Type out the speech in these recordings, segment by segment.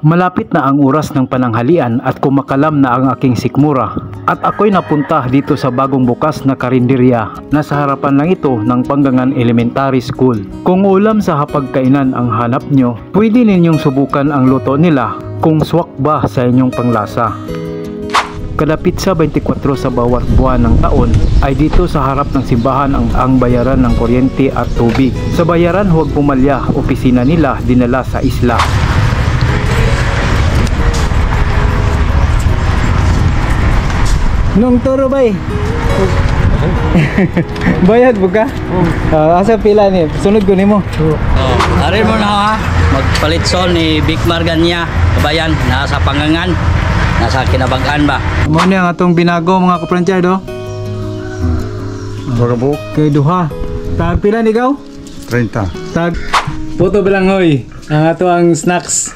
Malapit na ang oras ng pananghalian at kumakalam na ang aking sikmura at ako'y napunta dito sa bagong bukas na karinderya na sa harapan lang ito ng Panggangan Elementary School. Kung ulam sa hapagkainan ang hanap nyo, pwede ninyong subukan ang luto nila kung swak ba sa inyong panglasa. Kalapit sa 24 sa bawat buwan ng taon ay dito sa harap ng simbahan ang bayaran ng kuryente at tubig. Sa bayaran huwag pumalya, opisina nila dinala sa isla. Nung turo bay. Bayad buka? Asa pila ni? Sunod ko nimo. Ari mo na ha. Magpalit sol ni Big Marganya. Kabayan, nasa Panggangan. Nasa Kinabagan ba? Mo ni ang atong binago mga kapransyado. Barabok. Kay duha. Tag pila ni gaw? 30. Tag. Puto bilang hoy. Ang ato ang snacks.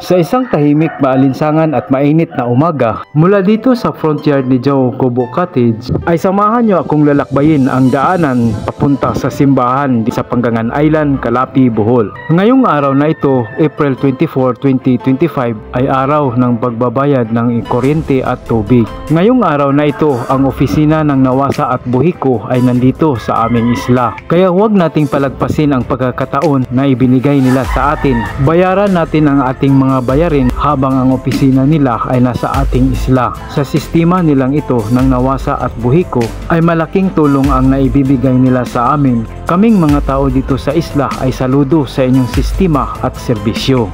Sa isang tahimik, maalinsangan at mainit na umaga, mula dito sa front yard ni Joe Kubo Cottage, ay samahan nyo akong lalakbayin ang daanan papunta sa simbahan sa Panggangan Island, Calapi, Bohol. Ngayong araw na ito, April 24, 2025, ay araw ng pagbabayad ng kuryente at tubig. Ngayong araw na ito, ang opisina ng Nawasa at Buhiko ay nandito sa aming isla. Kaya huwag nating palagpasin ang pagkakataon na ibinigay nila sa atin. Bayaran natin ang ating mga bayarin habang ang opisina nila ay nasa ating isla. Sa sistema nilang ito ng Nawasa at Buhiko ay malaking tulong ang naibibigay nila sa amin. Kaming mga tao dito sa isla ay saludo sa inyong sistema at serbisyo.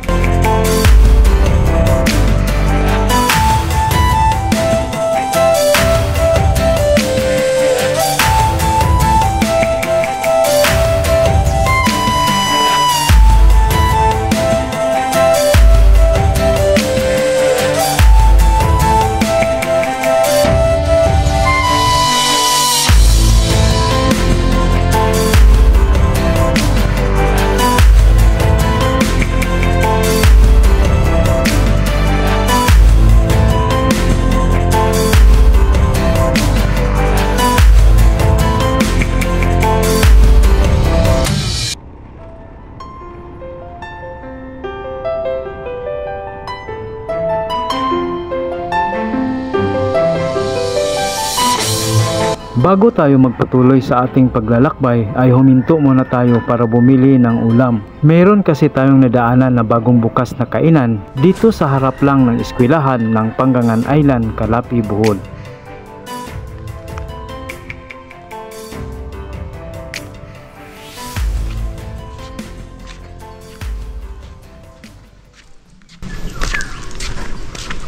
Bago tayo magpatuloy sa ating paglalakbay ay huminto muna tayo para bumili ng ulam. Meron kasi tayong nadaanan na bagong bukas na kainan dito sa harap lang ng eskwelahan ng Panggangan Island, Calapi, Bohol.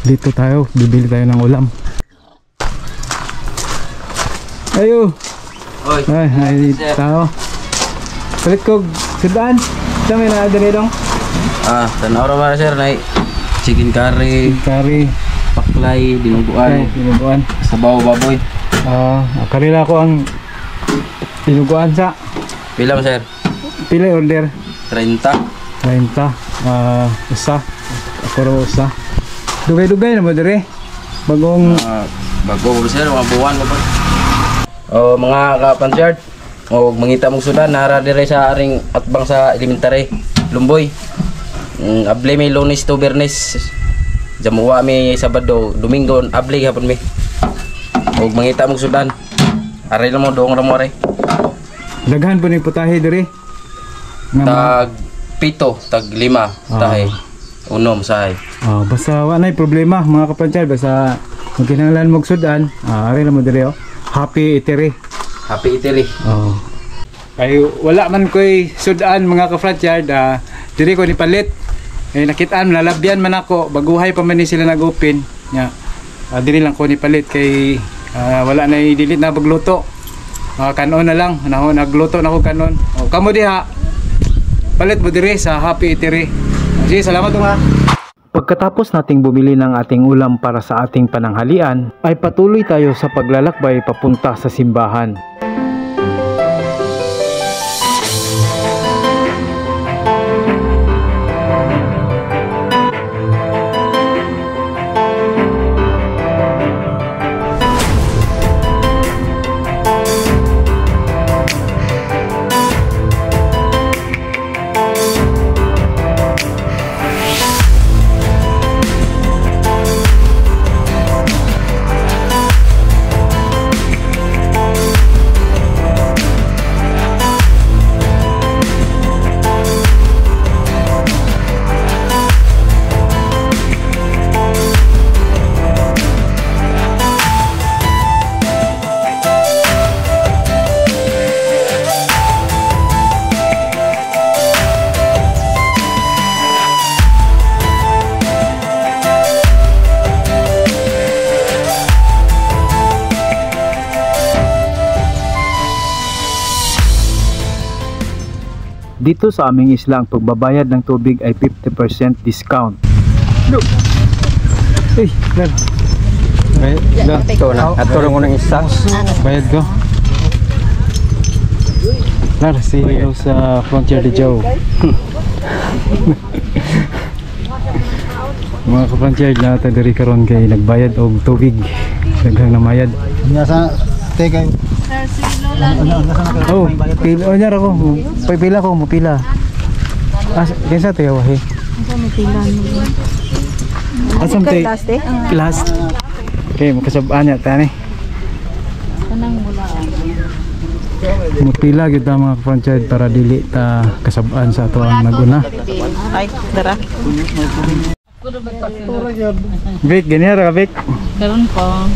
Dito tayo, bibili tayo ng ulam. Ayo. Oy. Ay tao. Palit ko sudan. Dami na dali dong. Tanaw ra sir na chicken curry, paklay, dinuguan. Dinuguan. Sabaw baboy. Kanila ko ang dinuguan sa. Pila mo sir? Pila order? 30. 30. Usa. Ako ro usa. Dugay-dugay na mo dire. Bagong bago sir, mga buwan mo pa. Mga kapansyard, mangita mong sudan, nara dire sa aring atbang sa elementary, Lumboy. Able may Lunes to Biyernes, jamuwa may Sabado, Domingo, able hapon may. Mangita mong sudan, aray lang mo, doong ramo aray. Daghan po ni putahe dire? Tag 7, tag 5, tahe. Unom sahay. Basta wala problema mga kapansyard, basta magkinahanglan mong sudan, aray lang mo dire Happy Eatery. Happy Eatery. Ay wala man ko'y sudan mga ka-franchard, diri ko ni palit. Nakitaan, lalabyan man ako, baguhay pa man ni sila nag-open. Diri lang ko ni palit kay wala na i-delete na pagluto. Kanon na lang, nagluto na ko kanon. Kamo diha, palit mo diri sa Happy Eatery. Sige, salamat nga. Pagkatapos nating bumili ng ating ulam para sa ating pananghalian, ay patuloy tayo sa paglalakbay papunta sa simbahan. Dito sa aming isla, ang pagbabayad ng tubig ay 50% discount. Uy, Lar. Bayad, Lar. Ito na, at tulong ko ng isa. Bayad ko. Lar, CEO sa Frontier de Joe. Mga ka-frontier na ata diri karon kay nagbayad og tubig. Daghang namayad. Nasa, teka. Oh, pila nya ra ko. Pila ko, mopila. Kinsa tayo wahi? Asam tay? Last. Okay, makasab-an niya tani. Mopila gyud ta mga frontier para dili ta kasab-an sa ato ang naguna. Ay, dara. Vic, ganyan ra Vic. Karon po.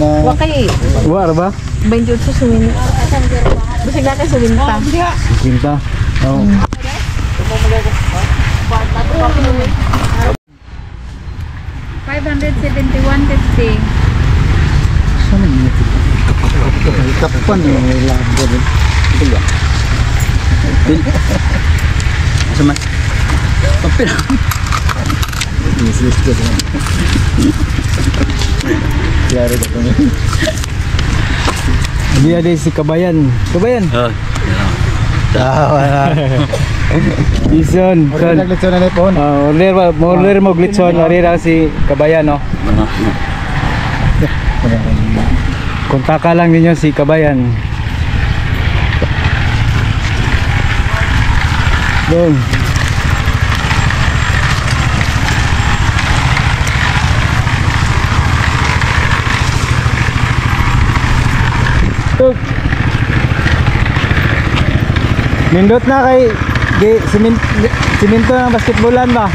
Wakay, Wa ra ba? 28 sa suwin. Bisig natin suwin pa. Pinta. Oh. 571.50. Kapan yung labo rin? Ito ba? Asa man? Papel. Isis ko rin. Klaro ka kami. Hindi ada si Kabayan. Kabayan. Tawa na. Ison. Order na glitson na lepon. Order mo glitson. Ari ra si Kabayan, no? Kontaka lang ninyo si Kabayan. Boom. Nindot na kay siminto ng basketballan ba?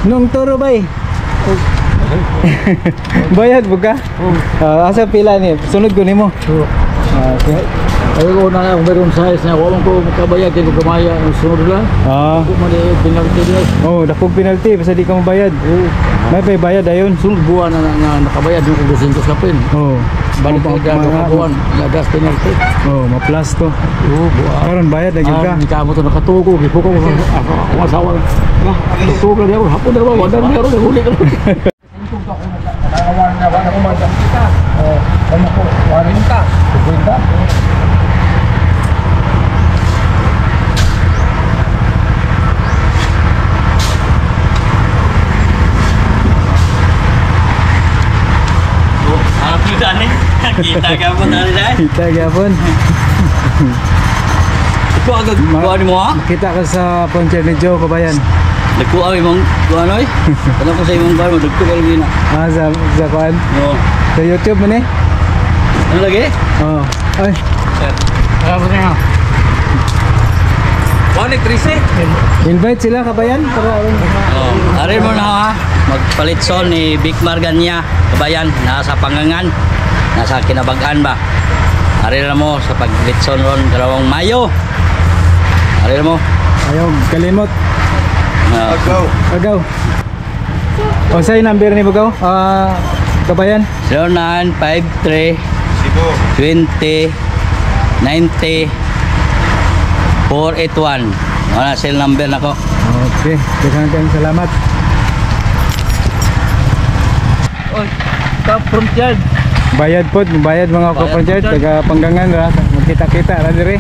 Nung turo bay. Bayad buka? Asa pila ni? Sunod ko nimo. Ay ko na ang meron size na wala ko makabayad din ko gamaya ang sunod lang. Ko man penalty niya. Oh, dakog penalty basta di ka mabayad. May pay bayad ayon. Sunod buwan na nakabayad yung 200 kapin. Oh. Balik ka mga buwan, lagas penalty. Oh, ma-plus to. Buwan. Karon bayad lagi ka. Hindi ka mo to nakatugo, gipo ko ako asawa. Tugo na ako, hapon na ba, wala na ron huli ka. Nakawan na ko madam kita. Ano ko, 40. Kita ka po na rin. Kita gyapon. Ito agad kuha mo ha? Kita ka sa Frontier ni Joe Kabayan. Nagkuha imong kuha no eh. Ano ko sa imong bar mo dagko kay gina. Sa kuan. Oo. Sa YouTube man eh. Ano lagi? Oh. Ay. Sir. Ano mo nga? Wala trisi. Invite sila Kabayan para Oh, ari mo na ha. Magpalit son ni Big Marganya Kabayan nasa Pangangan. Nasa Kinabagan ba? Ari na mo sa paglitson ron dalawang Mayo. Ari na mo. ayaw kalimot. Agaw. O sa'yo number ni Bugaw? Kabayan? 0953 20 90 481. Wala cell number na ko. Okay, daghang salamat. Oy, ka Frontier. Bayad po, bayad mga ka-frontier, taga Panggangan ra, magkita-kita ra dire.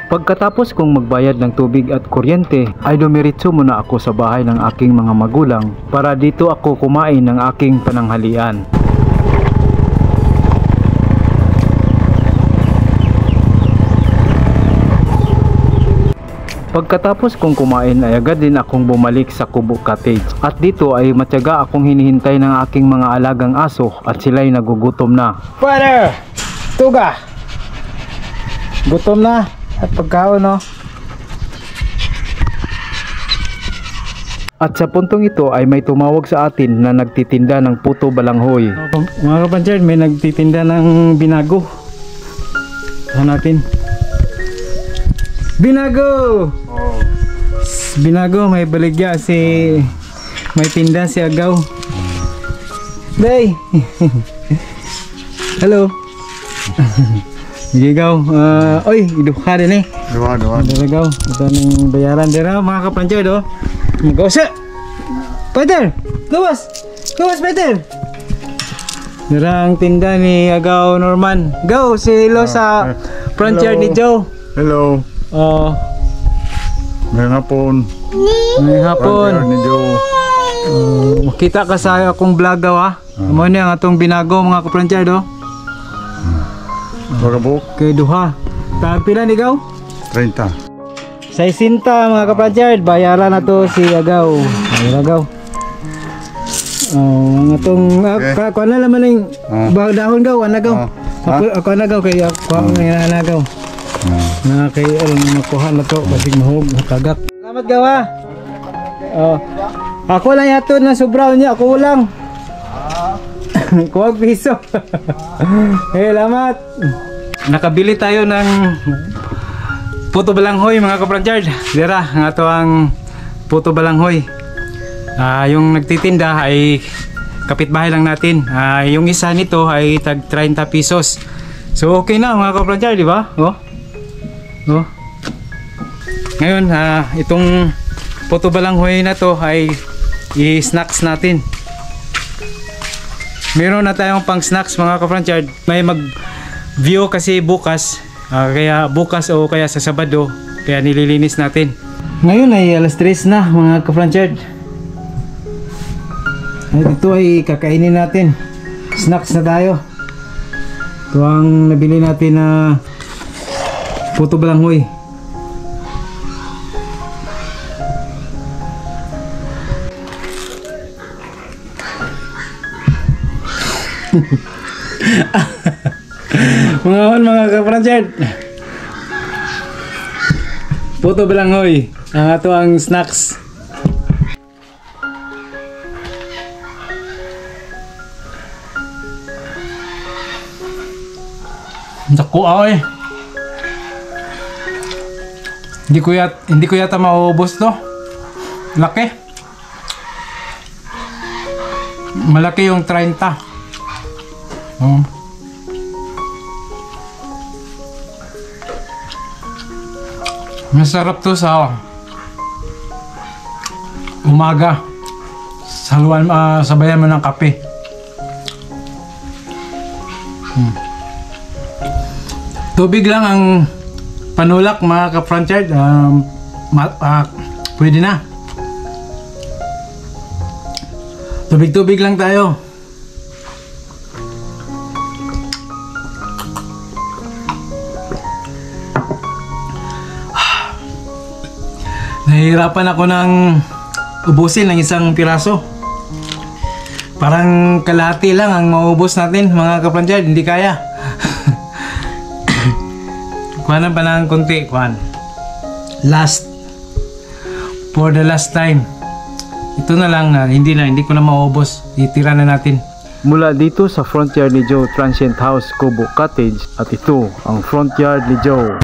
Pagkatapos kong magbayad ng tubig at kuryente ay dumiretso muna ako sa bahay ng aking mga magulang para dito ako kumain ng aking pananghalian. Pagkatapos kong kumain ay agad din akong bumalik sa Kubo Cottage at dito ay matyaga akong hinihintay ng aking mga alagang aso at sila'y nagugutom na. Father! Tuga! Gutom na at pagkaon no? At sa puntong ito ay may tumawag sa atin na nagtitinda ng puto balanghoy. Mga kapansyad, may nagtitinda ng binago. Natin. Binago! Binago, may baligya si... May tinda si Agaw. Day! Hello! Agaw, oy, idukha din eh. Dua. Agaw, ito ng bayaran dira mga kapansyad oh. Magaw siya! Peter! Gawas! Gawas Peter! Dira ang tinda ni Agaw Norman. Go, si Lo sa frontier ni Joe. Hello. Ngayong hapon. Ngayong hapon. Ni Joe. Makita ka sa akong vlog daw ha. Amo ni ang atong binago mga kaprantier do. Bagabok. Kay duha. Pila ni Gaw? 30. 60 mga kaprantier, bayaran na to si Agaw. Agaw. Ang atong kuan na naman ning dahon Gaw, Agaw. Ako Agaw kay ako ang Agaw. Na kay nakuha na to basig mahog kagak. Salamat Gawa. Ako lang yato na sobraw niya, ako lang. Kuwag piso. Salamat. Nakabili tayo ng puto balanghoy mga kaprantier. Dira nga to ang puto balanghoy. Yung nagtitinda ay kapitbahay lang natin. Yung isa nito ay tag 30 pesos. So okay na mga kaprantier, di ba? Ngayon itong puto balanghoy na to ay i-snacks natin. Meron na tayong pang snacks mga kaprantier. May mag-view kasi bukas, kaya bukas o kaya sa Sabado, kaya nililinis natin. Ngayon ay alas 3 na mga kaprantier. Ito ay kakainin natin. Snacks na tayo. Ito ang nabili natin na puto balanghoy. mga kaprantier, puto balanghoy ang ato ang snacks. Naku ay hindi ko yata mauubos to. Malaki yung 30. Masarap to sa umaga. Saluan, sabayan mo ng kape. Tubig lang ang panulak mga kaprantier. Pwede na. Tubig-tubig lang tayo. Nahihirapan ako ng ubusin ng isang piraso. Parang kalahati lang ang maubos natin mga kaprantier, hindi kaya. Kuhanan pa ng konti, for the last time. Ito na lang, hindi ko na maubos. Itira na natin. Mula dito sa front yard ni Joe Transient House Kubo Cottage, at ito ang front yard ni Joe.